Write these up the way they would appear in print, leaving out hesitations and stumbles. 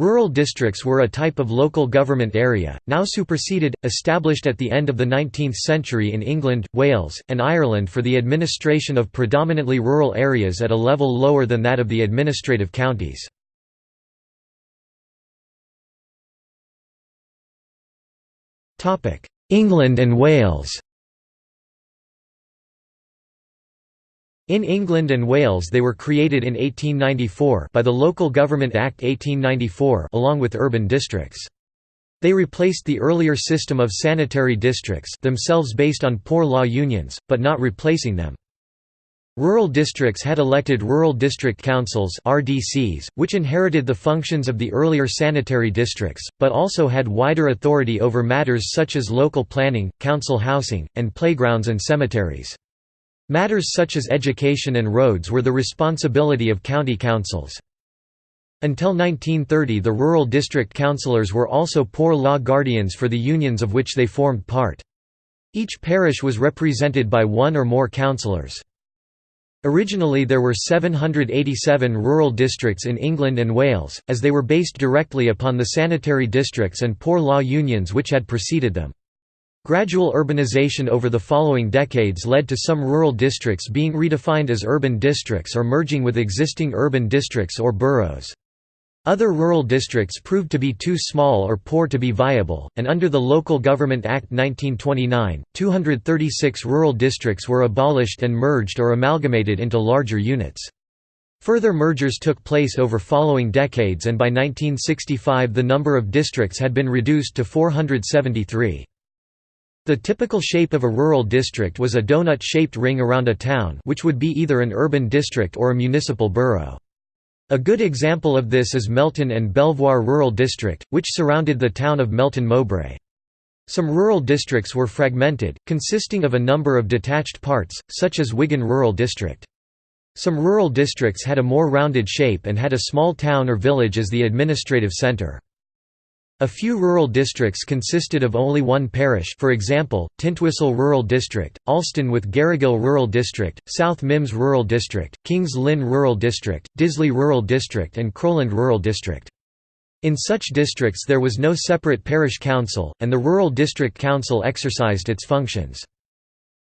Rural districts were a type of local government area, now superseded, established at the end of the 19th century in England, Wales, and Ireland for the administration of predominantly rural areas at a level lower than that of the administrative counties. England and Wales. In England and Wales they were created in 1894 by the Local Government Act 1894 along with urban districts. They replaced the earlier system of sanitary districts, themselves based on poor law unions, but not replacing them. Rural districts had elected rural district councils (RDCs), which inherited the functions of the earlier sanitary districts, but also had wider authority over matters such as local planning, council housing, and playgrounds and cemeteries. Matters such as education and roads were the responsibility of county councils. Until 1930 the rural district councillors were also poor law guardians for the unions of which they formed part. Each parish was represented by one or more councillors. Originally there were 787 rural districts in England and Wales, as they were based directly upon the sanitary districts and poor law unions which had preceded them. Gradual urbanization over the following decades led to some rural districts being redefined as urban districts or merging with existing urban districts or boroughs. Other rural districts proved to be too small or poor to be viable, and under the Local Government Act 1929, 236 rural districts were abolished and merged or amalgamated into larger units. Further mergers took place over following decades, and by 1965 the number of districts had been reduced to 473. The typical shape of a rural district was a donut-shaped ring around a town, which would be either an urban district or a municipal borough. A good example of this is Melton and Belvoir Rural District, which surrounded the town of Melton Mowbray. Some rural districts were fragmented, consisting of a number of detached parts, such as Wigan Rural District. Some rural districts had a more rounded shape and had a small town or village as the administrative centre. A few rural districts consisted of only one parish, for example, Tintwistle Rural District, Alston with Garrigill Rural District, South Mimms Rural District, Kings Lynn Rural District, Disley Rural District and Crowland Rural District. In such districts there was no separate parish council, and the Rural District Council exercised its functions.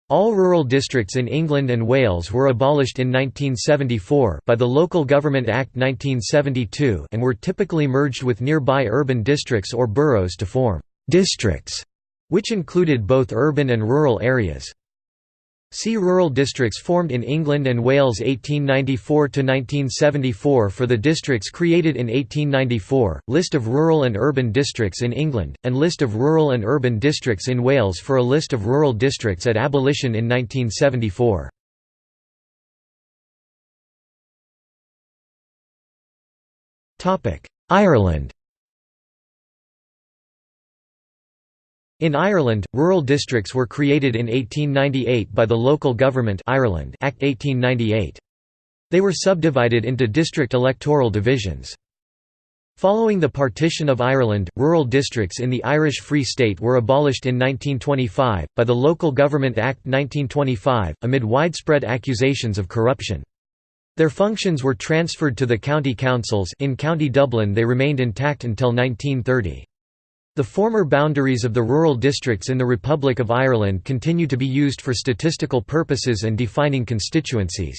All rural districts in England and Wales were abolished in 1974 by the Local Government Act 1972 and were typically merged with nearby urban districts or boroughs to form «districts», which included both urban and rural areas. See Rural districts formed in England and Wales 1894–1974 for the districts created in 1894, list of rural and urban districts in England, and list of rural and urban districts in Wales for a list of rural districts at abolition in 1974. Ireland. In Ireland, rural districts were created in 1898 by the Local Government Ireland Act 1898. They were subdivided into district electoral divisions. Following the partition of Ireland, rural districts in the Irish Free State were abolished in 1925, by the Local Government Act 1925, amid widespread accusations of corruption. Their functions were transferred to the county councils. In County Dublin they remained intact until 1930. The former boundaries of the rural districts in the Republic of Ireland continue to be used for statistical purposes and defining constituencies.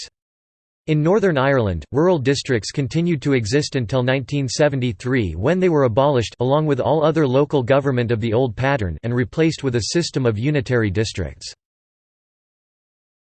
In Northern Ireland, rural districts continued to exist until 1973 when they were abolished along with all other local government of the old pattern and replaced with a system of unitary districts.